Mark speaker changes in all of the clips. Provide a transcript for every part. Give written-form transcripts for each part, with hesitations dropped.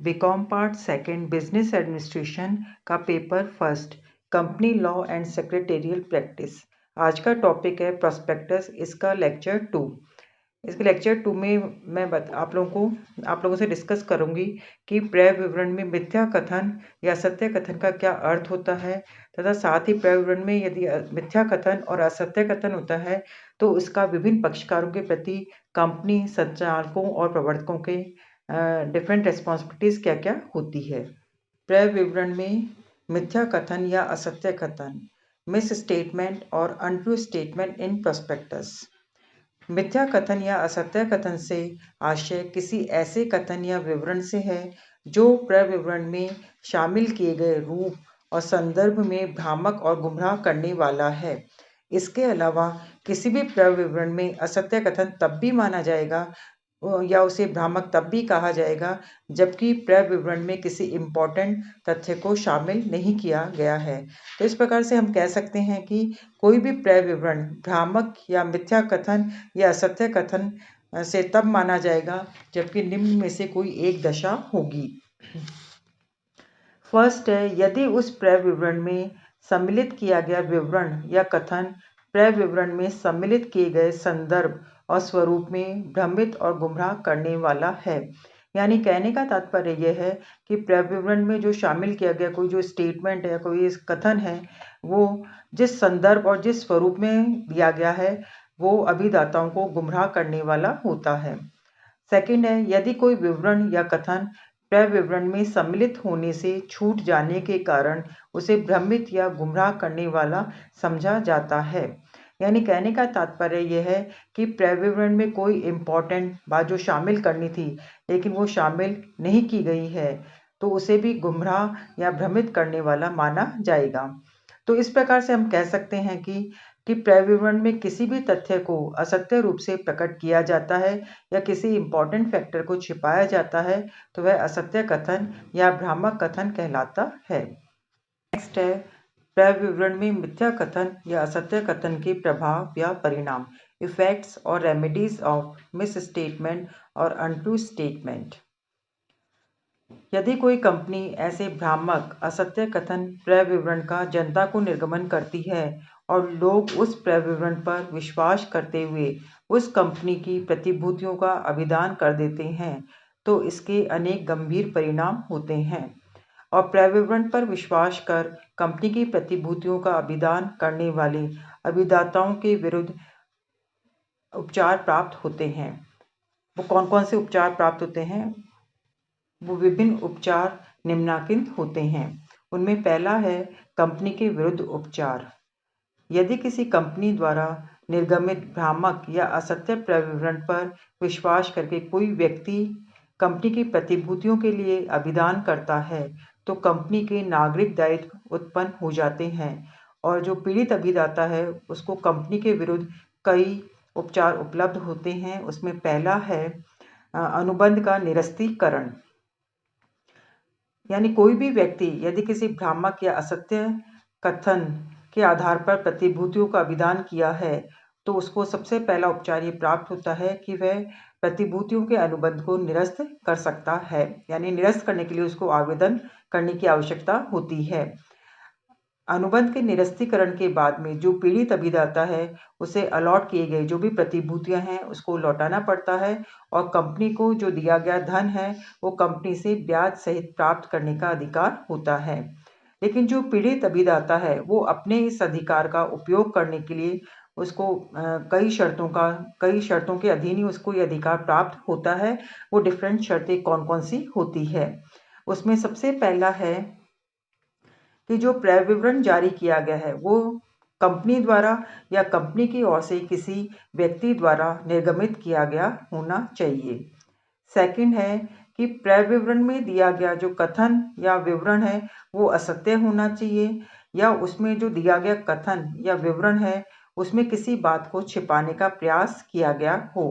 Speaker 1: BCom part second business administration का paper first company law and secretarial practice. आज का topic है prospectus. इसका लेक्चर 2। इसके लेक्चर 2 में मैं आप लोगों से डिस्कस करूंगी कि क्रय विवरण में मिथ्या कथन या सत्य कथन का क्या अर्थ होता है, तथा साथ ही क्रय विवरण में यदि मिथ्या कथन और असत्य कथन होता है तो उसका विभिन्न पक्षकारों के प्रति कंपनी, संचालकों और प्रवर्तकों के डिफरेंट रिस्पॉन्सिबिलिटीज क्या क्या होती है। क्रय विवरण में मिथ्या कथन या असत्य कथन, मिस स्टेटमेंट और अनट्रू स्टेटमेंट इन प्रोस्पेक्टस। मिथ्या कथन या असत्य कथन से आशय किसी ऐसे कथन या विवरण से है जो क्रय विवरण में शामिल किए गए रूप और संदर्भ में भ्रामक और गुमराह करने वाला है। इसके अलावा किसी भी क्रय विवरण में असत्य कथन तब भी माना जाएगा या उसे भ्रामक तब भी कहा जाएगा जबकि क्रय विवरण में किसी इम्पोर्टेंट तथ्य को शामिल नहीं किया गया है। तो इस प्रकार से हम कह सकते हैं कि कोई भी क्रय विवरण भ्रामक या मिथ्या कथन या असत्य कथन से तब माना जाएगा जबकि निम्न में से कोई एक दशा होगी। फर्स्ट है, यदि उस क्रय विवरण में सम्मिलित किया गया विवरण या कथन क्रय विवरण में सम्मिलित किए गए संदर्भ और स्वरूप में भ्रमित और गुमराह करने वाला है। यानी कहने का तात्पर्य यह है कि क्रय विवरण में जो शामिल किया गया कोई जो स्टेटमेंट है, कोई कथन है, वो जिस संदर्भ और जिस स्वरूप में दिया गया है वो अभिदाताओं को गुमराह करने वाला होता है। सेकंड है, यदि कोई विवरण या कथन क्रय विवरण में सम्मिलित होने से छूट जाने के कारण उसे भ्रमित या गुमराह करने वाला समझा जाता है। यानी कहने का तात्पर्य यह है कि क्रय विवरण में कोई इम्पोर्टेंट बात जो शामिल करनी थी लेकिन वो शामिल नहीं की गई है तो उसे भी गुमराह या भ्रमित करने वाला माना जाएगा। तो इस प्रकार से हम कह सकते हैं कि क्रय विवरण में किसी भी तथ्य को असत्य रूप से प्रकट किया जाता है या किसी इम्पोर्टेंट फैक्टर को छिपाया जाता है तो वह असत्य कथन या भ्रामक कथन कहलाता है। नेक्स्ट है, क्रय विवरण में मिथ्या कथन या असत्य कथन के प्रभाव या परिणाम, इफेक्ट्स और रेमेडीज ऑफ मिस स्टेटमेंट और अनट्रू स्टेटमेंट। यदि कोई कंपनी ऐसे भ्रामक असत्य कथन क्रय विवरण का जनता को निर्गमन करती है और लोग उस क्रय विवरण पर विश्वास करते हुए उस कंपनी की प्रतिभूतियों का अभिदान कर देते हैं तो इसके अनेक गंभीर परिणाम होते हैं। और क्रय विवरण पर विश्वास कर कंपनी की प्रतिभूतियों का अभिदान करने वाले अभिदाताओं के विरुद्ध उपचार प्राप्त होते हैं। वो कौन कौन से उपचार प्राप्त होते हैं? वो विभिन्न उपचार निम्नलिखित होते हैं। उनमें पहला है कंपनी के विरुद्ध उपचार। यदि किसी कंपनी द्वारा निर्गमित भ्रामक या असत्य क्रय विवरण पर विश्वास करके कोई व्यक्ति कंपनी की प्रतिभूतियों के लिए अभिदान करता है तो कंपनी के नागरिक दायित्व उत्पन्न हो जाते हैं और जो पीड़ित अभिदाता है उसको कंपनी के विरुद्ध कई उपचार उपलब्ध होते हैं। उसमें पहला है अनुबंध का निरस्तीकरण। यानी कोई भी व्यक्ति यदि किसी भ्रामक या असत्य कथन के आधार पर प्रतिभूतियों का अभिदान किया है तो उसको सबसे पहला उपचार ये प्राप्त होता है कि वह प्रतिभूतियों के अनुबंध को निरस्त कर सकता है। यानी निरस्त करने के लिए उसको आवेदन करने की आवश्यकता होती है। अनुबंध के निरस्तीकरण के बाद में जो पीड़ित अभिदाता है उसे अलॉट किए गए जो भी प्रतिभूतियां हैं उसको लौटाना पड़ता है और कंपनी को जो दिया गया धन है वो कंपनी से ब्याज सहित प्राप्त करने का अधिकार होता है। लेकिन जो पीड़ित अभिदाता है वो अपने इस अधिकार का उपयोग करने के लिए उसको कई शर्तों के अधीन ही उसको ये अधिकार प्राप्त होता है। वो डिफरेंट शर्तें कौन कौन सी होती है? उसमें सबसे पहला है कि जो क्रय विवरण जारी किया गया है वो कंपनी द्वारा या कंपनी की ओर से किसी व्यक्ति द्वारा निर्गमित किया गया होना चाहिए। सेकंड है कि क्रय विवरण में दिया गया जो कथन या विवरण है वो असत्य होना चाहिए या उसमें जो दिया गया कथन या विवरण है उसमें किसी बात को छिपाने का प्रयास किया गया हो।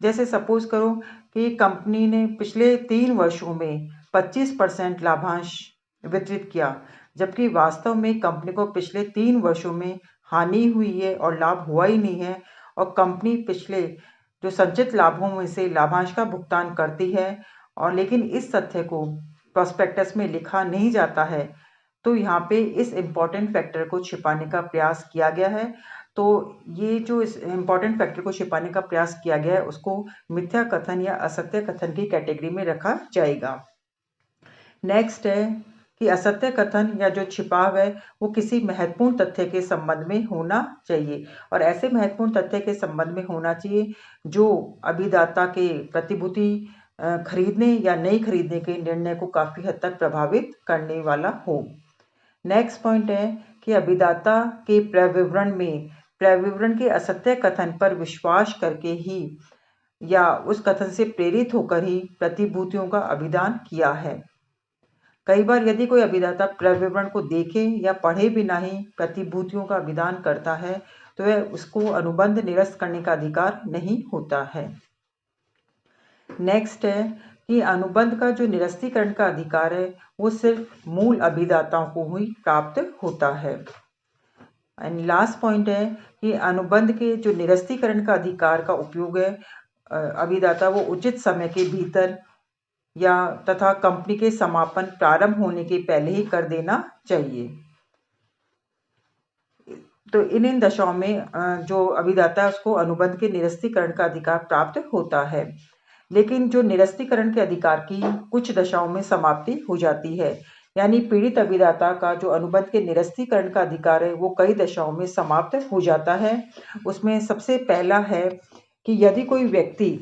Speaker 1: जैसे सपोज करो कि कंपनी ने पिछले 3 वर्षों में 25% लाभांश वितरित किया जबकि वास्तव में कंपनी को पिछले 3 वर्षों में हानि हुई है और लाभ हुआ ही नहीं है और कंपनी पिछले जो संचित लाभों में से लाभांश का भुगतान करती है और लेकिन इस तथ्य को प्रॉस्पेक्टस में लिखा नहीं जाता है, तो यहाँ पे इस इम्पॉर्टेंट फैक्टर को छिपाने का प्रयास किया गया है। तो ये जो इस इम्पॉर्टेंट फैक्टर को छिपाने का प्रयास किया गया है उसको मिथ्या कथन या असत्य कथन की कैटेगरी में रखा जाएगा। नेक्स्ट है कि असत्य कथन या जो छिपाव है वो किसी महत्वपूर्ण तथ्य के संबंध में होना चाहिए, और ऐसे महत्वपूर्ण तथ्य के संबंध में होना चाहिए जो अभिदाता के प्रतिभूति खरीदने या नहीं खरीदने के निर्णय को काफ़ी हद तक प्रभावित करने वाला हो। नेक्स्ट पॉइंट है कि अभिदाता के प्रविवरण के असत्य कथन पर विश्वास करके ही या उस कथन से प्रेरित होकर ही प्रतिभूतियों का अभिदान किया है। कई बार यदि कोई अभिदाता प्रविवरण को देखे या पढ़े बिना ही प्रतिभूतियों का अभिदान करता है तो वह उसको अनुबंध निरस्त करने का अधिकार नहीं होता है। नेक्स्ट है कि अनुबंध का जो निरस्तीकरण का अधिकार है वो सिर्फ मूल अभिदाताओं को ही प्राप्त होता है। एंड लास्ट पॉइंट है कि अनुबंध के जो निरस्तीकरण का अधिकार का उपयोग है अभिदाता वो उचित समय के भीतर या तथा कंपनी के समापन प्रारंभ होने के पहले ही कर देना चाहिए। तो इन दशाओं में जो अभिदाता है उसको अनुबंध के निरस्तीकरण का अधिकार प्राप्त होता है, लेकिन जो निरस्तीकरण के अधिकार की कुछ दशाओं में समाप्ति हो जाती है, यानी पीड़ित अभिदाता का जो अनुबंध के निरस्तीकरण का अधिकार है वो कई दशाओं में समाप्त हो जाता है। उसमें सबसे पहला है कि यदि कोई व्यक्ति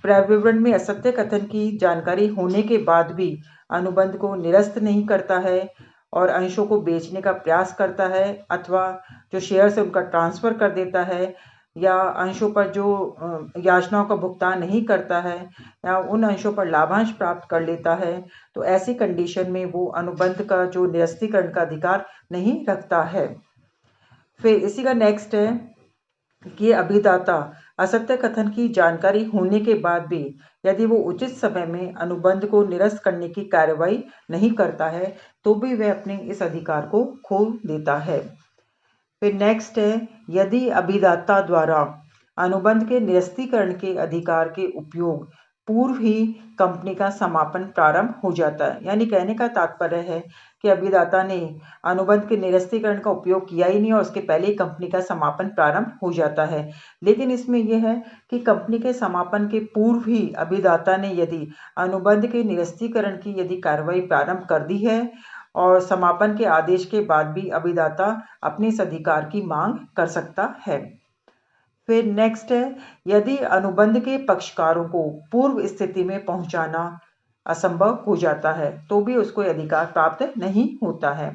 Speaker 1: प्रविवरण में असत्य कथन की जानकारी होने के बाद भी अनुबंध को निरस्त नहीं करता है और अंशों को बेचने का प्रयास करता है अथवा जो शेयर है उनका ट्रांसफर कर देता है या अंशों पर जो याचनाओं का भुगतान नहीं करता है या उन अंशों पर लाभांश प्राप्त कर लेता है, तो ऐसी कंडीशन में वो अनुबंध का जो निरस्तीकरण का अधिकार नहीं रखता है। फिर इसी का नेक्स्ट है कि अभिदाता असत्य कथन की जानकारी होने के बाद भी यदि वो उचित समय में अनुबंध को निरस्त करने की कार्रवाई नहीं करता है तो भी वह अपने इस अधिकार को खो देता है। फिर नेक्स्ट है यदि अभिदाता द्वारा अनुबंध के निरस्तीकरण के अधिकार के उपयोग पूर्व ही कंपनी का समापन प्रारंभ हो जाता है, यानी कहने का तात्पर्य है कि अभिदाता ने अनुबंध के निरस्तीकरण का उपयोग किया ही नहीं और उसके पहले ही कंपनी का समापन प्रारंभ हो जाता है। लेकिन इसमें यह है कि कंपनी के समापन के पूर्व ही अभिदाता ने यदि अनुबंध के निरस्तीकरण की यदि कार्रवाई प्रारंभ कर दी है और समापन के आदेश के बाद भी अभिदाता अपने इस अधिकार की मांग कर सकता है। फिर नेक्स्ट है यदि अनुबंध के पक्षकारों को पूर्व स्थिति में पहुंचाना असंभव हो जाता है तो भी उसको अधिकार प्राप्त नहीं होता है।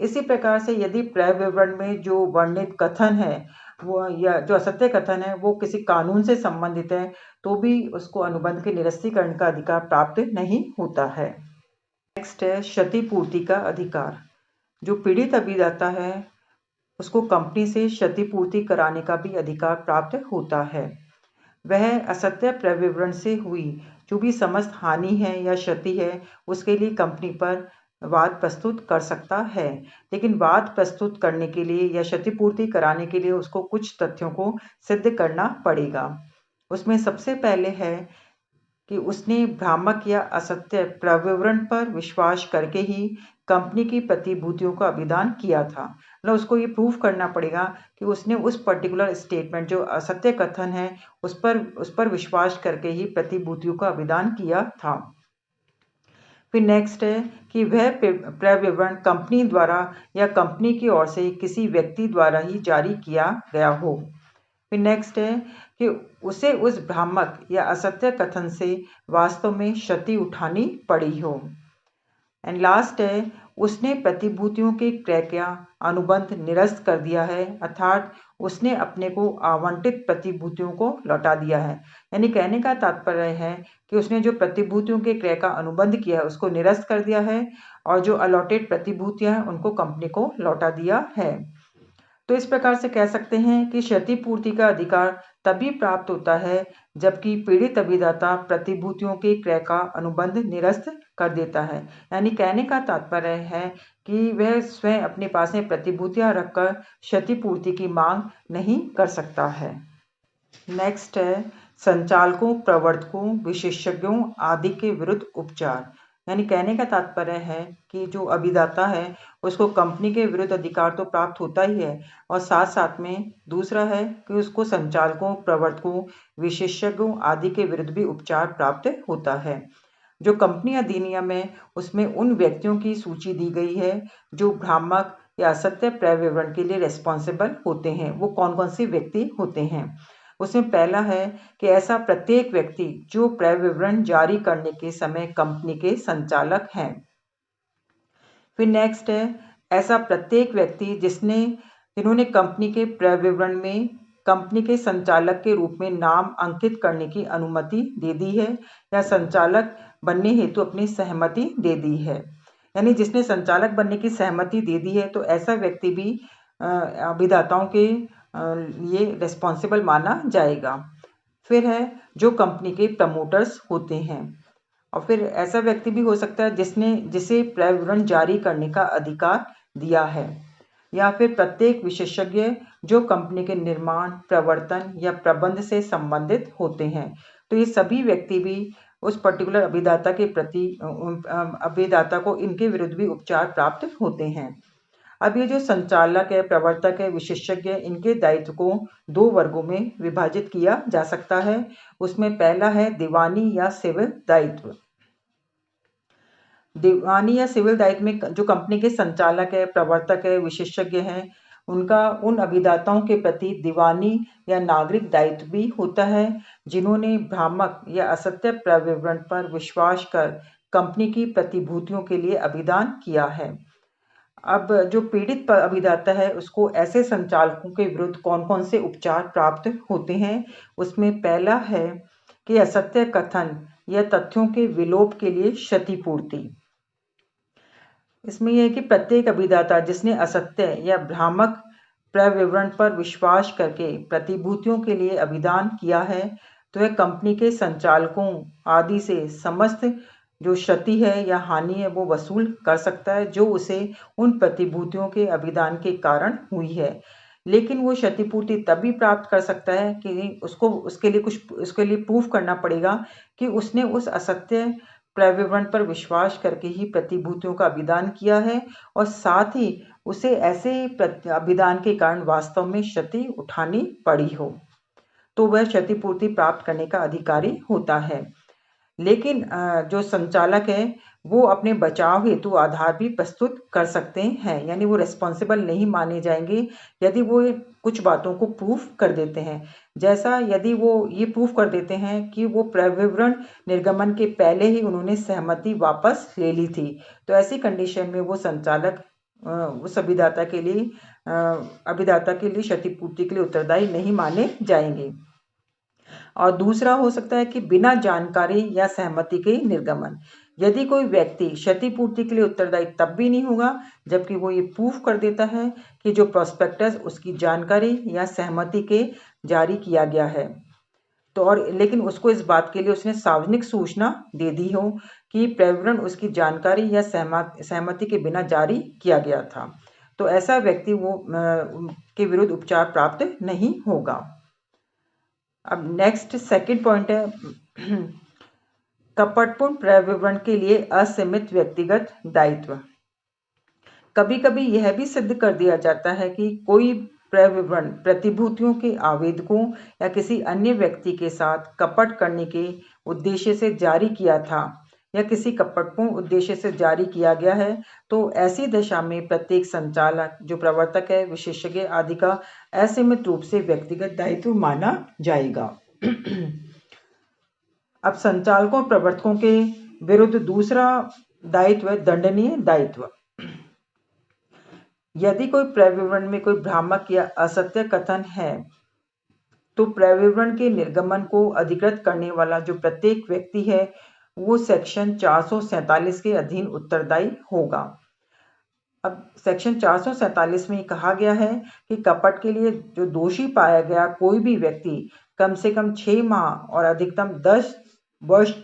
Speaker 1: इसी प्रकार से यदि प्रविवरण में जो वर्णित कथन है वो या जो असत्य कथन है वो किसी कानून से संबंधित है तो भी उसको अनुबंध के निरस्तीकरण का अधिकार प्राप्त नहीं होता है। नेक्स्ट है क्षतिपूर्ति का अधिकार। जो पीड़ित अभिदाता है उसको कंपनी से क्षतिपूर्ति कराने का भी अधिकार प्राप्त होता है। वह असत्य प्रविवरण से हुई जो भी समस्त हानि है या क्षति है उसके लिए कंपनी पर वाद प्रस्तुत कर सकता है, लेकिन वाद प्रस्तुत करने के लिए या क्षतिपूर्ति कराने के लिए उसको कुछ तथ्यों को सिद्ध करना पड़ेगा। उसमें सबसे पहले है कि उसने भ्रामक या असत्य प्रविवरण पर विश्वास करके ही कंपनी की प्रतिभूतियों का अभिदान किया था। मतलब उसको ये प्रूव करना पड़ेगा कि उसने उस पर्टिकुलर स्टेटमेंट जो असत्य कथन है उस पर विश्वास करके ही प्रतिभूतियों का अभिदान किया था। फिर नेक्स्ट है कि वह प्रविवरण कंपनी द्वारा या कंपनी की ओर से किसी व्यक्ति द्वारा ही जारी किया गया हो। फिर नेक्स्ट है कि उसे उस भ्रामक या असत्य कथन से वास्तव में क्षति उठानी पड़ी हो। एंड लास्ट है उसने प्रतिभूतियों के क्रय का अनुबंध निरस्त कर दिया है, अर्थात उसने अपने को आवंटित प्रतिभूतियों को लौटा दिया है। यानी कहने का तात्पर्य है कि उसने जो प्रतिभूतियों के क्रय का अनुबंध किया है उसको निरस्त कर दिया है और जो अलॉटेड प्रतिभूतियां हैं उनको कंपनी को लौटा दिया है। तो इस प्रकार से कह सकते हैं कि क्षतिपूर्ति का अधिकार तभी प्राप्त होता है जबकि पीड़ित अभिदाता प्रतिभूतियों के क्रय का अनुबंध निरस्त कर देता है। यानी कहने का तात्पर्य है कि वह स्वयं अपने पास में प्रतिभूतियां रखकर क्षतिपूर्ति की मांग नहीं कर सकता है। नेक्स्ट है संचालकों, प्रवर्तकों, विशेषज्ञों आदि के विरुद्ध उपचार। यानी कहने का तात्पर्य है कि जो अभिदाता है उसको कंपनी के विरुद्ध अधिकार तो प्राप्त होता ही है, और साथ साथ में दूसरा है कि उसको संचालकों, प्रवर्तकों, विशेषज्ञों आदि के विरुद्ध भी उपचार प्राप्त होता है। जो कंपनी अधिनियम है उसमें उन व्यक्तियों की सूची दी गई है जो भ्रामक या असत्य क्रय विवरण के लिए रिस्पॉन्सिबल होते हैं। वो कौन कौन से व्यक्ति होते हैं? उसमें पहला है कि ऐसा प्रत्येक व्यक्ति जो क्रय विवरण जारी करने के समय कंपनी के संचालक हैं। फिर नेक्स्ट है ऐसा प्रत्येक व्यक्ति जिन्होंने कंपनी के क्रय विवरण में कंपनी के संचालक के रूप में नाम अंकित करने की अनुमति दे दी है या संचालक बनने हेतु अपनी सहमति दे दी है। यानी जिसने संचालक बनने की सहमति दे दी है तो ऐसा व्यक्ति भी अभिदाताओं के लिए रिस्पॉन्सिबल माना जाएगा। फिर है जो कंपनी के प्रमोटर्स होते हैं, और फिर ऐसा व्यक्ति भी हो सकता है जिसे क्रय विवरण जारी करने का अधिकार दिया है, या फिर प्रत्येक विशेषज्ञ जो कंपनी के निर्माण, प्रवर्तन या प्रबंध से संबंधित होते हैं। तो ये सभी व्यक्ति भी उस पर्टिकुलर अभिदाता के प्रति अभिदाता को इनके विरुद्ध भी उपचार प्राप्त होते हैं। अब ये जो संचालक है, प्रवर्तक है, विशेषज्ञ है, इनके दायित्व को 2 वर्गों में विभाजित किया जा सकता है। उसमें पहला है दीवानी या सिविल दायित्व। दीवानी या सिविल दायित्व में जो कंपनी के संचालक है, प्रवर्तक है, विशेषज्ञ हैं, उनका उन अभिदाताओं के प्रति दीवानी या नागरिक दायित्व भी होता है जिन्होंने भ्रामक या असत्य क्रय विवरण पर विश्वास कर कंपनी की प्रतिभूतियों के लिए अभिदान किया है। अब जो पीड़ित अभिदाता है उसको ऐसे संचालकों के विरुद्ध कौन कौन से उपचार प्राप्त होते हैं? उसमें पहला है कि असत्य कथन या तथ्यों के विलोप के लिए क्षतिपूर्ति। इसमें यह है कि प्रत्येक अभिदाता जिसने असत्य या भ्रामक क्रय विवरण पर विश्वास करके प्रतिभूतियों के लिए अभिदान किया है तो वह कंपनी के संचालकों आदि से समस्त जो क्षति है या हानि है वो वसूल कर सकता है जो उसे उन प्रतिभूतियों के अभिदान के कारण हुई है। लेकिन वो क्षतिपूर्ति तभी प्राप्त कर सकता है कि उसके लिए प्रूफ करना पड़ेगा कि उसने उस असत्य क्रय विवरण पर विश्वास करके ही प्रतिभूतियों का अभिदान किया है, और साथ ही उसे ऐसे अभिदान के कारण वास्तव में क्षति उठानी पड़ी हो, तो वह क्षतिपूर्ति प्राप्त करने का अधिकारी होता है। लेकिन जो संचालक है वो अपने बचाव हेतु आधार भी प्रस्तुत कर सकते हैं, यानी वो रिस्पॉन्सिबल नहीं माने जाएंगे यदि वो कुछ बातों को प्रूफ कर देते हैं। जैसा यदि वो ये प्रूफ कर देते हैं कि वो क्रय विवरण निर्गमन के पहले ही उन्होंने सहमति वापस ले ली थी, तो ऐसी कंडीशन में वो संचालक उस अभिदाता के लिए क्षतिपूर्ति के लिए उत्तरदायी नहीं माने जाएंगे। और दूसरा हो सकता है कि बिना जानकारी या सहमति के निर्गमन। यदि कोई व्यक्ति क्षतिपूर्ति के लिए उत्तरदायी तब भी नहीं होगा जबकि वो ये प्रूफ कर देता है कि जो प्रोस्पेक्टस उसकी जानकारी या सहमति के जारी किया गया है, तो और लेकिन उसको इस बात के लिए उसने सार्वजनिक सूचना दे दी हो कि क्रय विवरण उसकी जानकारी या सहमति के बिना जारी किया गया था, तो ऐसा व्यक्ति के विरुद्ध उपचार प्राप्त नहीं होगा। अब नेक्स्ट सेकंड पॉइंट है कपटपूर्ण क्रय विवरण के लिए असीमित व्यक्तिगत दायित्व। कभी कभी यह भी सिद्ध कर दिया जाता है कि कोई क्रय विवरण प्रतिभूतियों के आवेदकों या किसी अन्य व्यक्ति के साथ कपट करने के उद्देश्य से जारी किया था या किसी कपटपूर्ण उद्देश्य से जारी किया गया है, तो ऐसी दशा में प्रत्येक संचालक, जो प्रवर्तक है, विशेषज्ञ आदि का असीमित रूप से व्यक्तिगत दायित्व माना जाएगा। अब संचालकों प्रवर्तकों के विरुद्ध दूसरा दायित्व है दंडनीय दायित्व। यदि कोई क्रय विवरण में कोई भ्रामक या असत्य कथन है तो क्रय विवरण के निर्गमन को अधिकृत करने वाला जो प्रत्येक व्यक्ति है वो सेक्शन 447 के अधीन उत्तरदायी होगा। अब सेक्शन 447 में कहा गया है कि कपट के लिए जो दोषी पाया गया कोई भी व्यक्ति कम से कम 6 माह और अधिकतम 10 वर्ष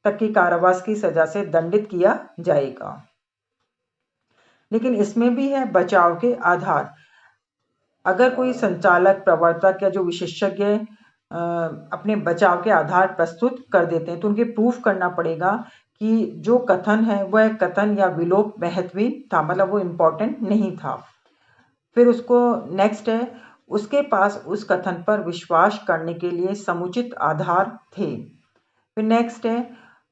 Speaker 1: तक की कारावास की सजा से दंडित किया जाएगा। लेकिन इसमें भी है बचाव के आधार। अगर कोई संचालक, प्रवर्तक या जो विशेषज्ञ अपने बचाव के आधार प्रस्तुत कर देते हैं। तो उनके प्रूफ करना पड़ेगा कि जो कथन है वह कथन या विलोप महत्वहीन था, मतलब वो इम्पोर्टेंट नहीं था। फिर उसको नेक्स्ट है, उसके पास उस कथन पर विश्वास करने के लिए समुचित आधार थे। फिर नेक्स्ट है,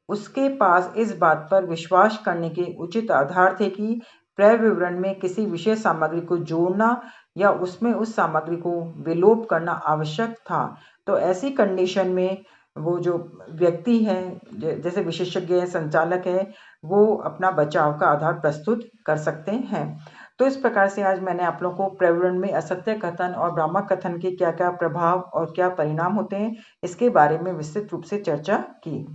Speaker 1: उसके पास इस बात पर विश्वास करने के उचित आधार थे कि क्रय विवरण में किसी विशेष सामग्री को जोड़ना या उसमें उस सामग्री को विलोप करना आवश्यक था। तो ऐसी कंडीशन में वो जो व्यक्ति है, जैसे विशेषज्ञ है, संचालक है, वो अपना बचाव का आधार प्रस्तुत कर सकते हैं। तो इस प्रकार से आज मैंने आप लोगों को क्रय विवरण में असत्य कथन और भ्रामक कथन के क्या क्या प्रभाव और क्या परिणाम होते हैं, इसके बारे में विस्तृत रूप से चर्चा की।